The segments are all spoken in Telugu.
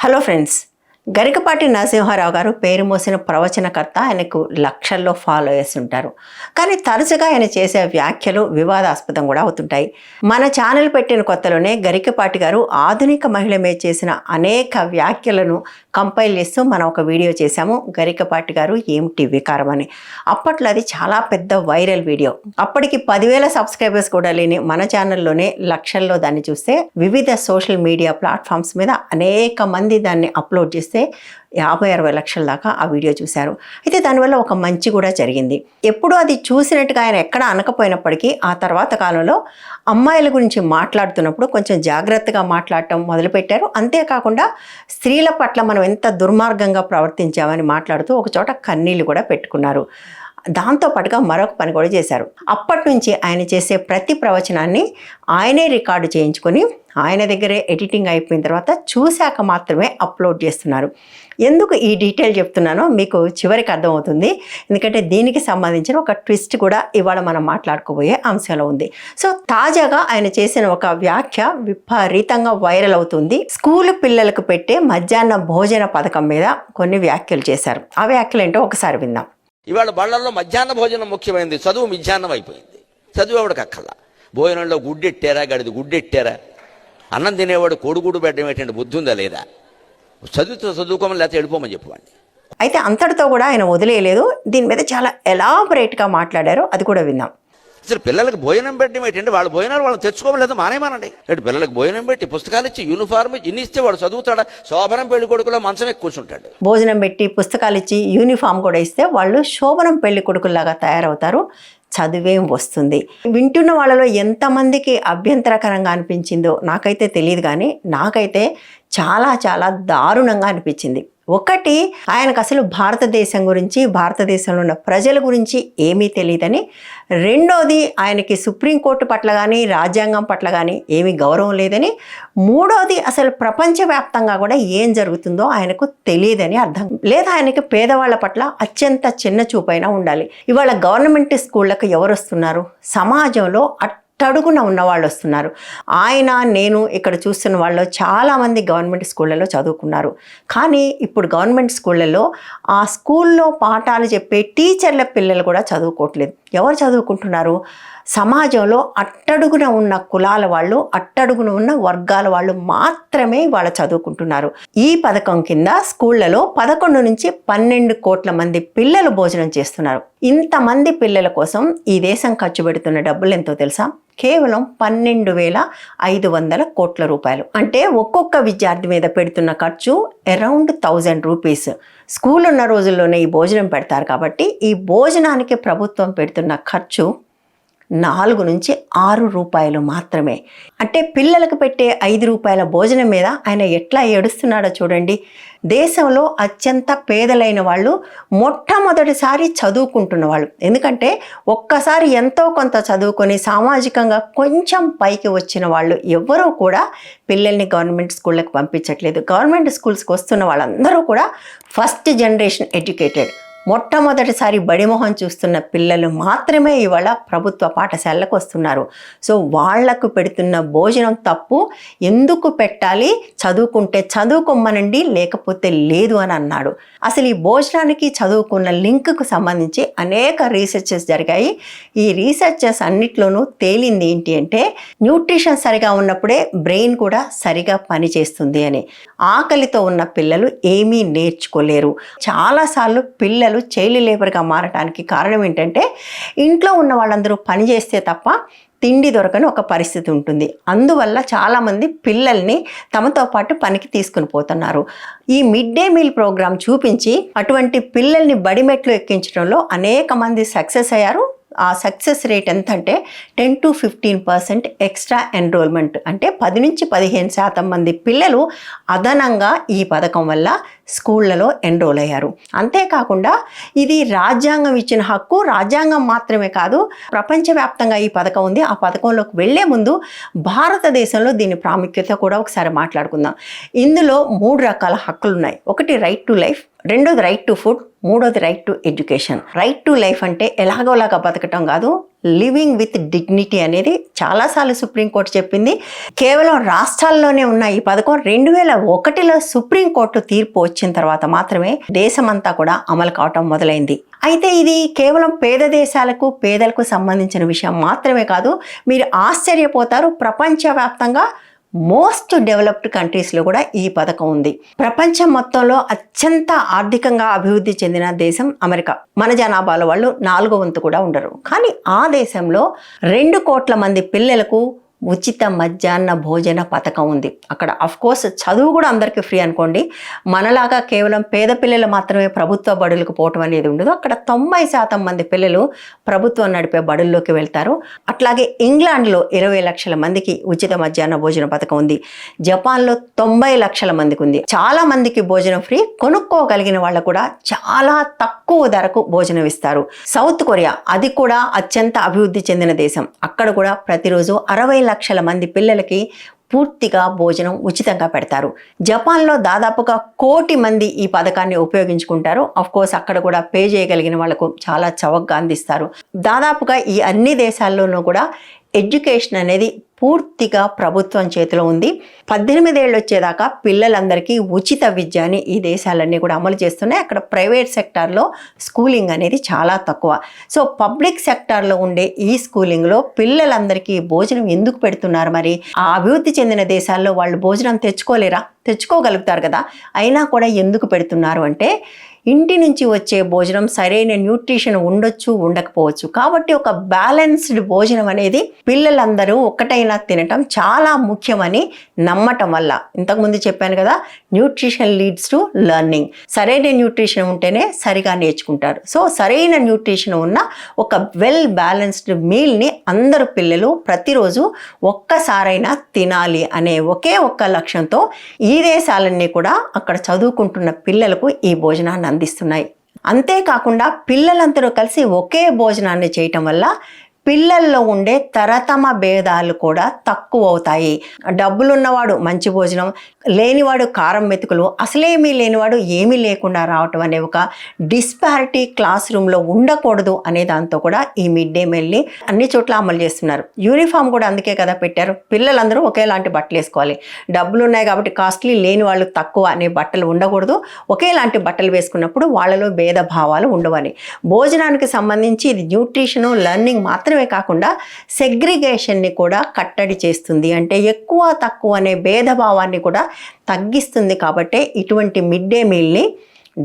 హలో ఫ్రెండ్స్, గరికపాటి నరసింహారావు గారు పేరు మోసిన ప్రవచనకర్త. ఆయనకు లక్షల్లో ఫాలోయర్స్ ఉంటారు. కానీ తరచుగా ఆయన చేసే వ్యాఖ్యలు వివాదాస్పదం కూడా అవుతుంటాయి. మన ఛానల్ పెట్టిన కొత్తలోనే గరికపాటి గారు ఆధునిక మహిళ మీద చేసిన అనేక వ్యాఖ్యలను కంపైల్ చేస్తూ మనం ఒక వీడియో చేశాము, గరికపాటి గారు ఏమిటి వికారం అని. అప్పట్లో అది చాలా పెద్ద వైరల్ వీడియో. అప్పటికి 10,000 సబ్స్క్రైబర్స్ కూడా లేని మన ఛానల్లోనే లక్షల్లో దాన్ని చూస్తే వివిధ సోషల్ మీడియా ప్లాట్ఫామ్స్ మీద అనేక మంది దాన్ని అప్లోడ్ చేస్తే 50-60 లక్షల దాకా ఆ వీడియో చూశారు. అయితే దానివల్ల ఒక మంచి కూడా జరిగింది. ఎప్పుడూ అది చూసినట్టుగా ఆయన ఎక్కడ అనకపోయినప్పటికీ ఆ తర్వాత కాలంలో అమ్మాయిల గురించి మాట్లాడుతున్నప్పుడు కొంచెం జాగ్రత్తగా మాట్లాడటం మొదలుపెట్టారు. అంతేకాకుండా స్త్రీల పట్ల మనం ఎంత దుర్మార్గంగా ప్రవర్తించామని మాట్లాడుతూ ఒక చోట కన్నీళ్లు కూడా పెట్టుకున్నారు. దాంతోపాటుగా మరొక పని కూడా చేశారు. అప్పటి నుంచి ఆయన చేసే ప్రతి ప్రవచనాన్ని ఆయనే రికార్డు చేయించుకొని ఆయన దగ్గరే ఎడిటింగ్ అయిపోయిన తర్వాత చూశాక మాత్రమే అప్లోడ్ చేస్తున్నారు. ఎందుకు ఈ డీటెయిల్ చెప్తున్నానో మీకు చివరికి అర్థమవుతుంది. ఎందుకంటే దీనికి సంబంధించిన ఒక ట్విస్ట్ కూడా ఇవాళ మనం మాట్లాడుకోబోయే అంశంలో ఉంది. సో తాజాగా ఆయన చేసిన ఒక వ్యాఖ్య విపరీతంగా వైరల్ అవుతుంది. స్కూల్ పిల్లలకు పెట్టే మధ్యాహ్న భోజన పథకం మీద కొన్ని వ్యాఖ్యలు చేశారు. ఆ వ్యాఖ్యలు ఏంటో ఒకసారి విందాం. ఇవాళ బళ్ళల్లో మధ్యాహ్న భోజనం ముఖ్యమైనది, చదువు మిధ్యాహ్నం అయిపోయింది. చదువు ఎవడికి అక్కల్లా. భోజనంలో గుడ్డెట్టారా, గడిది గుడ్డెట్టారా, అన్నం తినేవాడు కోడిగూడు పెట్టడం ఏంటంటే బుద్ధి ఉందా లేదా, చదువుకోమని లేకపోతే వెళ్ళిపోమని చెప్పండి. అయితే అంతటితో కూడా ఆయన వదిలేయలేదు. దీని మీద చాలా ఎలాబరేట్గా మాట్లాడారు, అది కూడా విన్నాం. అసలు పిల్లలకు భోజనం పెట్టడం ఏంటంటే వాళ్ళ భోజనాలు వాళ్ళు తెచ్చుకోమని లేదా మానేమానండి. అంటే పిల్లలకు భోజనం పెట్టి పుస్తకాలు ఇచ్చి యూనిఫార్మ్ ఇచ్చి ఇన్ని ఇస్తే వాడు చదువుతాడా? శోభనం పెళ్లి కొడుకులో మంచం ఎక్కి కూర్చుంటాడు. భోజనం పెట్టి పుస్తకాలు ఇచ్చి యూనిఫామ్ కూడా ఇస్తే వాళ్ళు శోభనం పెళ్లి కొడుకుల్లాగా తయారవుతారు, చదివేం వస్తుంది. వింటున్న వాళ్ళలో ఎంతమందికి అభ్యంతరకరంగా అనిపించిందో నాకైతే తెలియదు, కానీ నాకైతే చాలా చాలా దారుణంగా అనిపించింది. ఒకటి, ఆయనకు అసలు భారతదేశం గురించి, భారతదేశంలో ఉన్న ప్రజల గురించి ఏమీ తెలియదని. రెండోది, ఆయనకి సుప్రీంకోర్టు పట్ల కానీ రాజ్యాంగం పట్ల కానీ ఏమీ గౌరవం లేదని. మూడోది, అసలు ప్రపంచవ్యాప్తంగా కూడా ఏం జరుగుతుందో ఆయనకు తెలియదని అర్థం. లేదా ఆయనకి పేదవాళ్ళ పట్ల అత్యంత చిన్న చూపైనా ఉండాలి. ఇవాళ గవర్నమెంట్ స్కూళ్ళకు ఎవరు వస్తున్నారు? సమాజంలో అట్టడుగున ఉన్న వాళ్ళు వస్తున్నారు. ఆయన, నేను ఇక్కడ చూస్తున్న వాళ్ళు చాలామంది గవర్నమెంట్ స్కూళ్ళలో చదువుకున్నారు. కానీ ఇప్పుడు గవర్నమెంట్ స్కూళ్ళలో ఆ స్కూల్లో పాఠాలు చెప్పే టీచర్ల పిల్లలు కూడా చదువుకోవట్లేదు. ఎవరు చదువుకుంటున్నారు? సమాజంలో అట్టడుగున ఉన్న కులాల వాళ్ళు, అట్టడుగున ఉన్న వర్గాల వాళ్ళు మాత్రమే వాళ్ళ చదువుకుంటున్నారు. ఈ పథకం కింద స్కూళ్లలో 11 నుంచి 12 కోట్ల మంది పిల్లలు భోజనం చేస్తున్నారు. ఇంతమంది పిల్లల కోసం ఈ దేశం ఖర్చు పెడుతున్న డబ్బులు ఎంతో తెలుసా? కేవలం 12,500 కోట్ల రూపాయలు. అంటే ఒక్కొక్క విద్యార్థి మీద పెడుతున్న ఖర్చు అరౌండ్ 1000 రూపీస్. స్కూల్ ఉన్న రోజుల్లోనే ఈ భోజనం పెడతారు కాబట్టి ఈ భోజనానికి ప్రభుత్వం పెడుతున్న ఖర్చు 4 నుంచి 6 రూపాయలు మాత్రమే. అంటే పిల్లలకు పెట్టే 5 రూపాయల భోజనం మీద ఆయన ఎట్లా ఏడుస్తున్నాడో చూడండి. దేశంలో అత్యంత పేదలైన వాళ్ళు మొట్టమొదటిసారి చదువుకుంటున్న వాళ్ళు. ఎందుకంటే ఒక్కసారి ఎంతో కొంత చదువుకొని సామాజికంగా కొంచెం పైకి వచ్చిన వాళ్ళు ఎవ్వరూ కూడా పిల్లల్ని గవర్నమెంట్ స్కూళ్ళకి పంపించట్లేదు. గవర్నమెంట్ స్కూల్స్కి వస్తున్న వాళ్ళందరూ కూడా ఫస్ట్ జనరేషన్ ఎడ్యుకేటెడ్, మొట్టమొదటిసారి బడిమొహం చూస్తున్న పిల్లలు మాత్రమే ఇవాళ ప్రభుత్వ పాఠశాలకు వస్తున్నారు. సో వాళ్లకు పెడుతున్న భోజనం తప్పు, ఎందుకు పెట్టాలి? చదువుకుంటే చదువుకోమనండి, లేకపోతే లేదు అని అన్నాడు. అసలు ఈ భోజనానికి చదువుకున్న లింక్కు సంబంధించి అనేక రీసెర్చెస్ జరిగాయి. ఈ రీసెర్చెస్ అన్నిట్లోనూ తేలింది ఏంటి అంటే, న్యూట్రిషన్ సరిగా ఉన్నప్పుడే బ్రెయిన్ కూడా సరిగా పనిచేస్తుంది అని. ఆకలితో ఉన్న పిల్లలు ఏమీ నేర్చుకోలేరు. చాలాసార్లు పిల్లలు చైల్డ్ లేబర్గా మారడానికి కారణం ఏంటంటే, ఇంట్లో ఉన్న వాళ్ళందరూ పని చేస్తే తప్ప తిండి దొరకని ఒక పరిస్థితి ఉంటుంది. అందువల్ల చాలామంది పిల్లల్ని తమతో పాటు పనికి తీసుకుని పోతున్నారు. ఈ మిడ్ డే మీల్ ప్రోగ్రాం చూపించి అటువంటి పిల్లల్ని బడిమెట్లు ఎక్కించడంలో అనేక మంది సక్సెస్ అయ్యారు. ఆ సక్సెస్ రేట్ ఎంత అంటే 10 to 15% ఎక్స్ట్రా ఎన్రోల్మెంట్, అంటే 10 నుంచి 15% మంది పిల్లలు అదనంగా ఈ పథకం వల్ల స్కూళ్ళలో ఎన్రోల్ అయ్యారు. అంతేకాకుండా ఇది రాజ్యాంగం ఇచ్చిన హక్కు. రాజ్యాంగం మాత్రమే కాదు, ప్రపంచవ్యాప్తంగా ఈ పథకం ఉంది. ఆ పథకంలోకి వెళ్లే ముందు భారతదేశంలో దీని ప్రాముఖ్యత కూడా ఒకసారి మాట్లాడుకుందాం. ఇందులో 3 రకాల హక్కులు ఉన్నాయి. ఒకటి రైట్ టు లైఫ్, రెండోది రైట్ టు ఫుడ్, మూడోది right to education. Right to life అంటే ఎలాగోలాగా బతకటం కాదు, లివింగ్ విత్ డిగ్నిటీ అనేది చాలాసార్లు సుప్రీంకోర్టు చెప్పింది. కేవలం రాష్ట్రాల్లోనే ఉన్న ఈ పథకం 2001లో సుప్రీంకోర్టు తీర్పు వచ్చిన తర్వాత మాత్రమే దేశమంతా కూడా అమలు కావటం మొదలైంది. అయితే ఇది కేవలం పేద దేశాలకు పేదలకు సంబంధించిన విషయం మాత్రమే కాదు, మీరు ఆశ్చర్యపోతారు, ప్రపంచవ్యాప్తంగా మోస్ట్ డెవలప్డ్ కంట్రీస్లో కూడా ఈ పథకం ఉంది. ప్రపంచం మొత్తంలో అత్యంత ఆర్థికంగా అభివృద్ధి చెందిన దేశం అమెరికా. మన జనాభాలో వాళ్ళు 4వ వంతు కూడా ఉండరు. కానీ ఆ దేశంలో 2 కోట్ల మంది పిల్లలకు ఉచిత మధ్యాహ్న భోజన పథకం ఉంది. అక్కడ కోర్స్ చదువు కూడా అందరికీ ఫ్రీ అనుకోండి. మనలాగా కేవలం పేద పిల్లలు మాత్రమే ప్రభుత్వ బడులకు పోవటం అనేది ఉండదు. అక్కడ 90% మంది పిల్లలు ప్రభుత్వం నడిపే బడుల్లోకి వెళ్తారు. అట్లాగే ఇంగ్లాండ్లో 20 లక్షల మందికి ఉచిత మధ్యాహ్న భోజన పథకం ఉంది. జపాన్లో 90 లక్షల మందికి ఉంది. చాలా మందికి భోజనం ఫ్రీ, కొనుక్కోగలిగిన వాళ్ళకు కూడా చాలా తక్కువ ధరకు భోజనం ఇస్తారు. సౌత్ కొరియా, అది కూడా అత్యంత అభివృద్ధి చెందిన దేశం. అక్కడ కూడా ప్రతిరోజు 60 లక్షల మంది పిల్లలకి పూర్తిగా భోజనం ఉచితంగా పెడతారు. జపాన్లో దాదాపుగా 1 కోటి మంది ఈ పథకాన్ని ఉపయోగించుకుంటారు. కోర్స్ అక్కడ కూడా పే చేయగలిగిన వాళ్ళకు చాలా చవకగా అందిస్తారు. దాదాపుగా ఈ అన్ని దేశాల్లోనూ కూడా ఎడ్యుకేషన్ అనేది పూర్తిగా ప్రభుత్వం చేతిలో ఉంది. 18 ఏళ్ళు వచ్చేదాకా పిల్లలందరికీ ఉచిత విద్య అని ఈ దేశాలన్నీ కూడా అమలు చేస్తున్నాయి. అక్కడ ప్రైవేట్ సెక్టార్లో స్కూలింగ్ అనేది చాలా తక్కువ. సో పబ్లిక్ సెక్టార్లో ఉండే ఈ స్కూలింగ్లో పిల్లలందరికీ భోజనం ఎందుకు పెడుతున్నారు? మరి ఆ అభివృద్ధి చెందిన దేశాల్లో వాళ్ళు భోజనం తెచ్చుకోలేరా? తెచ్చుకోగలుగుతారు కదా, అయినా కూడా ఎందుకు పెడుతున్నారు అంటే, ఇంటి నుంచి వచ్చే భోజనం సరైన న్యూట్రిషన్ ఉండొచ్చు, ఉండకపోవచ్చు. కాబట్టి ఒక బ్యాలెన్స్డ్ భోజనం అనేది పిల్లలందరూ ఒక్కటైనా తినటం చాలా ముఖ్యమని నమ్మటం వల్ల, ఇంతకుముందు చెప్పాను కదా, న్యూట్రిషన్ లీడ్స్ టు లెర్నింగ్. సరైన న్యూట్రిషన్ ఉంటేనే సరిగా నేర్చుకుంటారు. సో సరైన న్యూట్రిషన్ ఉన్న ఒక వెల్ బ్యాలెన్స్డ్ మీల్ని అందరు పిల్లలు ప్రతిరోజు ఒక్కసారైనా తినాలి అనే ఒకే ఒక్క లక్ష్యంతో ఈ దేశాలన్నీ కూడా అక్కడ చదువుకుంటున్న పిల్లలకు ఈ భోజనాన్ని అందిస్తున్నాయి. అంతేకాకుండా పిల్లలందరూ కలిసి ఒకే భోజనాన్ని చేయటం వల్ల పిల్లల్లో ఉండే తరతమ భేదాలు కూడా తక్కువ అవుతాయి. డబ్బులున్నవాడు మంచి భోజనం, లేనివాడు కారం మెతుకులు, అసలేమీ లేనివాడు ఏమీ లేకుండా రావటం అనే ఒక డిస్పారిటీ క్లాస్ రూమ్లో ఉండకూడదు అనే దాంతో కూడా ఈ మిడ్ డే మీల్ని అన్ని చోట్ల అమలు చేస్తున్నారు. యూనిఫామ్ కూడా అందుకే కదా పెట్టారు, పిల్లలందరూ ఒకేలాంటి బట్టలు వేసుకోవాలి. డబ్బులు ఉన్నాయి కాబట్టి కాస్ట్లీ, లేని వాళ్ళు తక్కువ అనే బట్టలు ఉండకూడదు. ఒకేలాంటి బట్టలు వేసుకున్నప్పుడు వాళ్ళలో భేదభావాలు ఉండవని. భోజనానికి సంబంధించి ఇది న్యూట్రిషను, లెర్నింగ్ మాత్రమే కాకుండా సెగ్రిగేషన్ని కూడా కట్టడి చేస్తుంది. అంటే ఎక్కువ తక్కువ అనే భేదభావాన్ని కూడా తగ్గిస్తుంది. కాబట్టి ఇటువంటి మిడ్ డే మీల్ని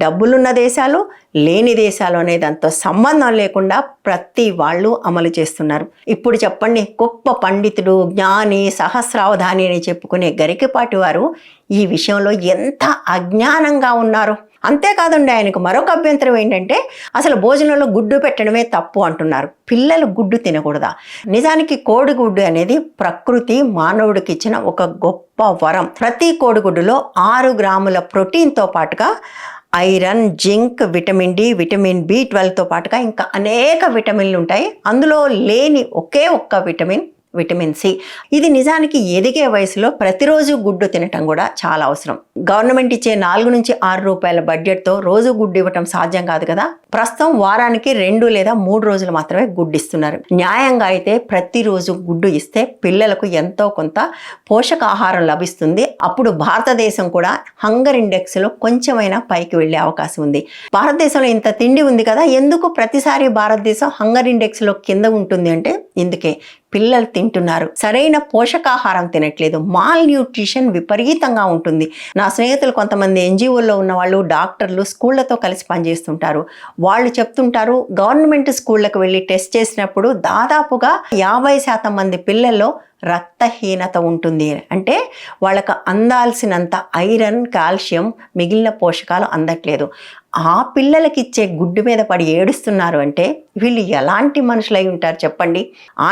డబ్బులున్న దేశాలు, లేని దేశాలు అనే దాంతో సంబంధం లేకుండా ప్రతి వాళ్ళు అమలు చేస్తున్నారు. ఇప్పుడు చెప్పండి, గొప్ప పండితుడు, జ్ఞాని, సహస్రావధాని అని చెప్పుకునే గరికపాటి వారు ఈ విషయంలో ఎంత అజ్ఞానంగా ఉన్నారు. అంతేకాదండి, ఆయనకు మరొక అభ్యంతరం ఏంటంటే, అసలు భోజనంలో గుడ్డు పెట్టడమే తప్పు అంటున్నారు. పిల్లలు గుడ్డు తినకూడదా? నిజానికి కోడిగుడ్డు అనేది ప్రకృతి మానవుడికి ఇచ్చిన ఒక గొప్ప వరం. ప్రతి కోడిగుడ్డులో 6 గ్రాముల ప్రోటీన్తో పాటుగా iron, zinc, vitamin D, vitamin B12తో పాటుగా ఇంకా అనేక విటమిన్లు ఉంటాయి. అందులో లేని ఒకే ఒక్క విటమిన్ సి. ఇది నిజానికి ఎదిగే వయసులో ప్రతిరోజు గుడ్డు తినటం కూడా చాలా అవసరం. గవర్నమెంట్ ఇచ్చే 4 నుంచి 6 రూపాయల బడ్జెట్తో రోజు గుడ్డు ఇవ్వటం సాధ్యం కాదు కదా. ప్రస్తుతం వారానికి 2 లేదా 3 రోజులు మాత్రమే గుడ్డు ఇస్తున్నారు. న్యాయంగా అయితే ప్రతిరోజు గుడ్డు ఇస్తే పిల్లలకు ఎంతో కొంత పోషకాహారం లభిస్తుంది. అప్పుడు భారతదేశం కూడా హంగర్ ఇండెక్స్లో కొంచెమైనా పైకి వెళ్ళే అవకాశం ఉంది. భారతదేశంలో ఇంత తిండి ఉంది కదా, ఎందుకు ప్రతిసారి భారతదేశం హంగర్ ఇండెక్స్లో కింద ఉంటుంది అంటే ఇందుకే. పిల్లలు తింటున్నారు, సరైన పోషకాహారం తినట్లేదు, మాల్ న్యూట్రిషన్ విపరీతంగా ఉంటుంది. నా స్నేహితులు కొంతమంది NGOల్లో ఉన్న వాళ్ళు, డాక్టర్లు, స్కూళ్లతో కలిసి పనిచేస్తుంటారు. వాళ్ళు చెప్తుంటారు, గవర్నమెంట్ స్కూళ్ళకు వెళ్ళి టెస్ట్ చేసినప్పుడు దాదాపుగా 50% మంది పిల్లల్లో రక్తహీనత ఉంటుంది. అంటే వాళ్ళకు అందాల్సినంత ఐరన్, కాల్షియం, మిగిలిన పోషకాలు అందట్లేదు. ఆ పిల్లలకి ఇచ్చే గుడ్డు మీద పడి ఏడుస్తున్నారు అంటే వీళ్ళు ఎలాంటి మనుషులై ఉంటారు చెప్పండి.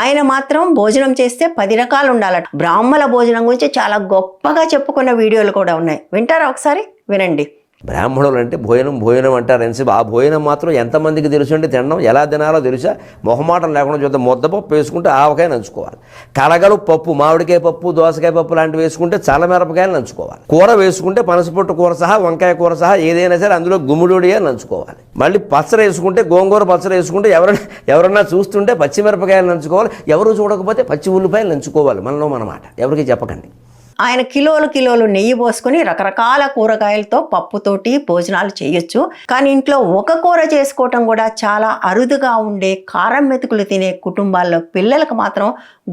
ఆయన మాత్రం భోజనం చేస్తే 10 రకాలు ఉండాలట. బ్రాహ్మణ భోజనం గురించి చాలా గొప్పగా చెప్పుకున్న వీడియోలు కూడా ఉన్నాయి. వింటారా? ఒకసారి వినండి. బ్రాహ్మణులు అంటే భోజనం అంటారు అని ఆ భోజనం మాత్రం ఎంతమందికి తెలుసు అంటే తినడం ఎలా తినాలో తెలుసా? మొహమాటం లేకుండా చూద్దాం. ముద్దపప్పు వేసుకుంటే ఆవకాయ నంచుకోవాలి, కలగలు పప్పు, మామిడికాయ పప్పు, దోసకాయ పప్పు లాంటివి వేసుకుంటే చల్లమిరపకాయలు నంచుకోవాలి, కూర వేసుకుంటే పనసపొట్టు కూర సహా, వంకాయ కూర సహా ఏదైనా సరే అందులో గుమ్మిడిగా నంచుకోవాలి. మళ్ళీ పచ్చడి వేసుకుంటే, గోంగూర పచ్చడి వేసుకుంటే ఎవరన్నా చూస్తుంటే పచ్చిమిరపకాయలు నంచుకోవాలి, ఎవరు చూడకపోతే పచ్చి ఉల్లిపాయలు నంచుకోవాలి. మనలో మనమాట, ఎవరికి చెప్పకండి. ఆయన కిలోలు నెయ్యి పోసుకొని రకరకాల కూరగాయలతో పప్పుతోటి భోజనాలు చేయొచ్చు. కానీ ఇంట్లో ఒక కూర చేసుకోవటం కూడా చాలా అరుదుగా ఉండే కారం మెతుకులు తినే కుటుంబాల్లో పిల్లలకు మాత్రం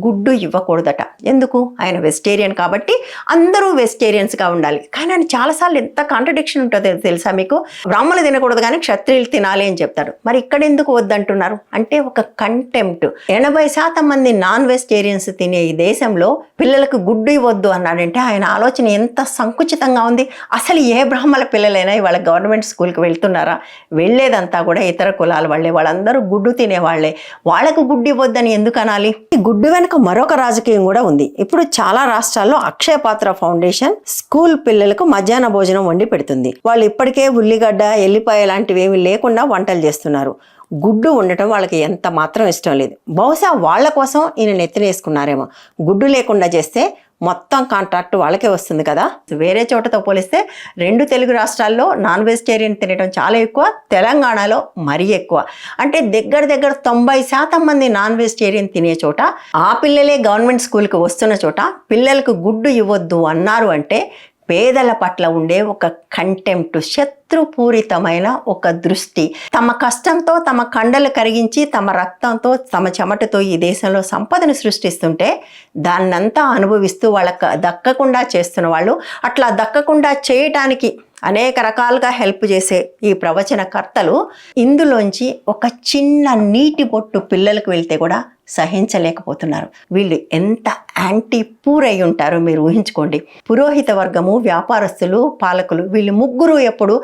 గుడ్డు ఇవ్వకూడదట. ఎందుకు? ఆయన వెజిటేరియన్ కాబట్టి అందరూ వెజిటేరియన్స్గా ఉండాలి. కానీ ఆయన చాలాసార్లు ఎంత కాంట్రడిక్షన్ ఉంటుందో తెలుసా మీకు? బ్రాహ్మణులు తినకూడదు కానీ క్షత్రియులు తినాలి అని చెప్తారు. మరి ఇక్కడ ఎందుకు వద్దంటున్నారు అంటే ఒక కంటెంప్ట్. 80% మంది నాన్ వెజిటేరియన్స్ తినే ఈ దేశంలో పిల్లలకు గుడ్డు ఇవ్వద్దు అన్నాడంటే ఆయన ఆలోచన ఎంత సంకుచితంగా ఉంది. అసలు ఏ బ్రాహ్మణ పిల్లలైనా ఇవాళ గవర్నమెంట్ స్కూల్కి వెళ్తున్నారా? వెళ్ళేదంతా కూడా ఇతర కులాల వాళ్ళే, వాళ్ళందరూ గుడ్డు తినేవాళ్లే. వాళ్ళకు గుడ్డు ఇవ్వద్దని ఎందుకు అనాలి? ఈ గుడ్డు వెనక మరొక రాజకీయం కూడా ఉంది. ఇప్పుడు చాలా రాష్ట్రాల్లో అక్షయ పాత్ర ఫౌండేషన్ స్కూల్ పిల్లలకు మధ్యాహ్న భోజనం వండి పెడుతుంది. వాళ్ళు ఇప్పటికే ఉల్లిగడ్డ, ఎల్లిపాయ లాంటివి ఏమి లేకుండా వంటలు చేస్తున్నారు. గుడ్డు ఉండటం వాళ్ళకి ఎంత మాత్రం ఇష్టం లేదు. బహుశా వాళ్ళ కోసం ఈయన నెత్తినేసుకున్నారేమో. గుడ్డు లేకుండా చేస్తే మొత్తం కాంట్రాక్ట్ వాళ్ళకే వస్తుంది కదా. వేరే చోటతో పోలిస్తే 2 తెలుగు రాష్ట్రాల్లో నాన్ వెజిటేరియన్ తినడం చాలా ఎక్కువ, తెలంగాణలో మరీ ఎక్కువ. అంటే దగ్గర 90% మంది నాన్ వెజిటేరియన్ తినే చోట, ఆ పిల్లలే గవర్నమెంట్ స్కూల్కి వస్తున్న చోట పిల్లలకు గుడ్డు ఇవ్వద్దు అన్నారు అంటే పేదల పట్ల ఉండే ఒక కంటెంప్ట్, శత్రుపూరితమైన ఒక దృష్టి. తమ కష్టంతో తమ కండలు కరిగించి తమ రక్తంతో తమ చెమటతో ఈ దేశంలో సంపదను సృష్టిస్తుంటే దాన్నంతా అనుభవిస్తూ వాళ్ళకు దక్కకుండా చేస్తున్న వాళ్ళు, అట్లా దక్కకుండా చేయటానికి అనేక రకాలుగా హెల్ప్ చేసే ఈ ప్రవచనకర్తలు ఇందులోంచి ఒక చిన్న నీటి బొట్టు పిల్లలకు వెళ్తే కూడా సహించలేకపోతున్నారు. వీళ్ళు ఎంత యాంటీ పూర్ అయి ఉంటారో మీరు ఊహించుకోండి. పురోహిత వర్గము, వ్యాపారస్తులు, పాలకులు వీళ్ళు ముగ్గురు ఎప్పుడు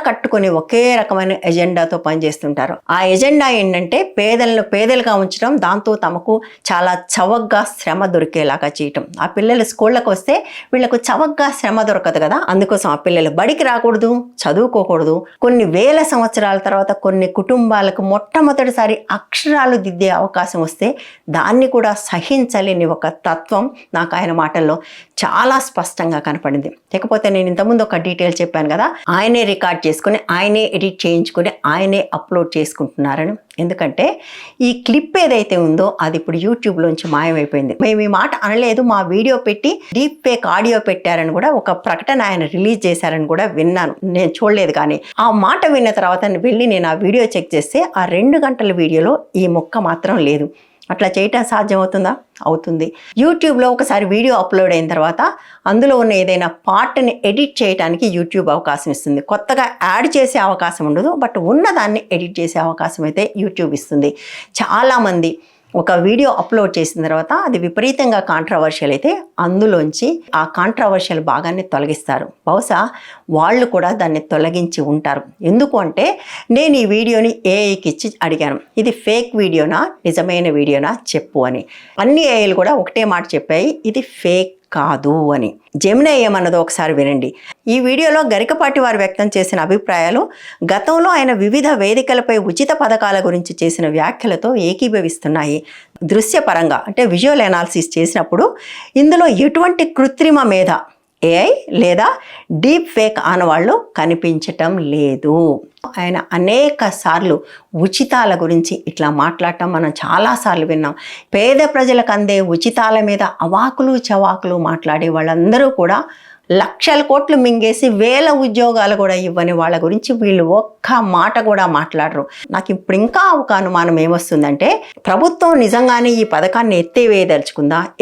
కట్టుకొని ఒకే రకమైన ఎజెండాతో పనిచేస్తుంటారు. ఆ ఎజెండా ఏంటంటే పేదలను పేదలుగా ఉంచడం, దాంతో తమకు చాలా చవకగా శ్రమ దొరికేలాగా చేయటం. ఆ పిల్లలు స్కూళ్ళకు వస్తే వీళ్ళకు చవకగా శ్రమ దొరకదు కదా, అందుకోసం ఆ పిల్లలు బడికి రాకూడదు, చదువుకోకూడదు. కొన్ని వేల సంవత్సరాల తర్వాత కొన్ని కుటుంబాలకు మొట్టమొదటిసారి అక్షరాలు దిద్దే అవకాశం వస్తే దాన్ని కూడా సహించలేని ఒక తత్వం నాకు ఆయన మాటల్లో చాలా స్పష్టంగా కనపడింది. లేకపోతే నేను ఇంతకుముందు ఒక డీటెయిల్ చెప్పాను కదా, ఆయనే రికార్డ్ చేసుకుని, ఆయనే ఎడిట్ చేయించుకుని, ఆయనే అప్లోడ్ చేసుకుంటున్నారని. ఎందుకంటే ఈ క్లిప్ ఏదైతే ఉందో అది ఇప్పుడు యూట్యూబ్లోంచి మాయమైపోయింది. మేము ఈ మాట అనలేదు, మా వీడియో పెట్టి డీప్ ఫేక్ ఆడియో పెట్టారని కూడా ఒక ప్రకటన ఆయన రిలీజ్ చేశారని కూడా విన్నాను. నేను చూడలేదు, కానీ ఆ మాట విన్న తర్వాత వెళ్ళి నేను ఆ వీడియో చెక్ చేస్తే ఆ 2 గంటల వీడియోలో ఈ ముక్క మాత్రం లేదు. అట్లా చేయటం సాధ్యమవుతుందా? అవుతుంది. యూట్యూబ్లో ఒకసారి వీడియో అప్లోడ్ అయిన తర్వాత అందులో ఉన్న ఏదైనా పార్ట్ని ఎడిట్ చేయడానికి యూట్యూబ్ అవకాశం ఇస్తుంది. కొత్తగా యాడ్ చేసే అవకాశం ఉండదు, బట్ ఉన్నదాన్ని ఎడిట్ చేసే అవకాశం అయితే యూట్యూబ్ ఇస్తుంది. చాలామంది ఒక వీడియో అప్లోడ్ చేసిన తర్వాత అది విపరీతంగా కాంట్రవర్షియల్ అయితే అందులోంచి ఆ కాంట్రవర్షియల్ భాగాన్ని తొలగిస్తారు. బహుశా వాళ్ళు కూడా దాన్ని తొలగించి ఉంటారు. ఎందుకు అంటే నేను ఈ వీడియోని ఏఐకి ఇచ్చి అడిగాను, ఇది ఫేక్ వీడియోనా నిజమైన వీడియోనా చెప్పు అని. అన్ని ఏఐలు కూడా ఒకటే మాట చెప్పాయి, ఇది ఫేక్ కాదు అని. జెమిని ఏమన్నదో ఒకసారి వినండి. ఈ వీడియోలో గరికపాటి వారు వ్యక్తం చేసిన అభిప్రాయాలు గతంలో ఆయన వివిధ వేదికలపై ఉచిత పథకాల గురించి చేసిన వ్యాఖ్యలతో ఏకీభవిస్తున్నాయి. దృశ్యపరంగా అంటే విజువల్ అనాలిసిస్ చేసినప్పుడు ఇందులో ఎటువంటి కృత్రిమ మేధ, ఏఐ లేదా డీప్ ఫేక్ ఆనవాళ్ళు కనిపించటం లేదు. ఆయన అనేక సార్లు ఉచితాల గురించి ఇట్లా మాట్లాడటం మనం చాలాసార్లు విన్నాం. పేద ప్రజలకు అందే ఉచితాల మీద అవాకులు చవాకులు మాట్లాడే వాళ్ళందరూ కూడా లక్షల కోట్లు మింగేసి వేల ఉద్యోగాలు కూడా ఇవ్వని వాళ్ళ గురించి వీళ్ళు ఒక్క మాట కూడా మాట్లాడరు. నాకు ఇప్పుడు ఇంకా ఒక అనుమానం ఏమొస్తుందంటే ప్రభుత్వం నిజంగానే ఈ పథకాన్ని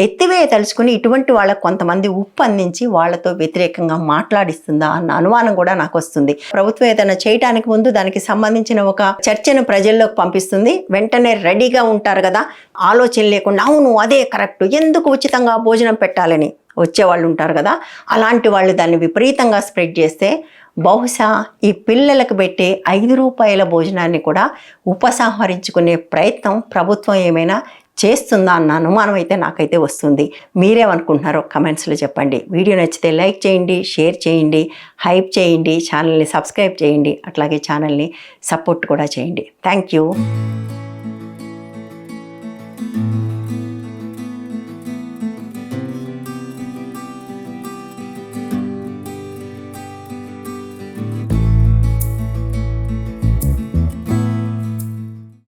ఎత్తివేయదలుచుకుని ఇటువంటి వాళ్ళకు కొంతమంది ఉప్పందించి వాళ్ళతో వ్యతిరేకంగా మాట్లాడిస్తుందా అన్న అనుమానం కూడా నాకు వస్తుంది. ప్రభుత్వం ఏదైనా చేయడానికి ముందు దానికి సంబంధించిన ఒక చర్చను ప్రజల్లోకి పంపిస్తుంది, వెంటనే రెడీగా ఉంటారు కదా, ఆలోచన లేకుండా అవును అదే కరెక్ట్, ఎందుకు ఉచితంగా భోజనం పెట్టాలని వచ్చేవాళ్ళు ఉంటారు కదా, అలాంటి వాళ్ళు దాన్ని విపరీతంగా స్ప్రెడ్ చేస్తే బహుశా ఈ పిల్లలకు పెట్టే 5 రూపాయల భోజనాన్ని కూడా ఉపసంహరించుకునే ప్రయత్నం ప్రభుత్వం ఏమైనా చేస్తుందా అన్న అనుమానం అయితే నాకైతే వస్తుంది. మీరేమనుకుంటున్నారో కమెంట్స్లో చెప్పండి. వీడియో నచ్చితే లైక్ చేయండి, షేర్ చేయండి, హైప్ చేయండి, ఛానల్ని సబ్స్క్రైబ్ చేయండి, అట్లాగే ఛానల్ని సపోర్ట్ కూడా చేయండి. Thank you.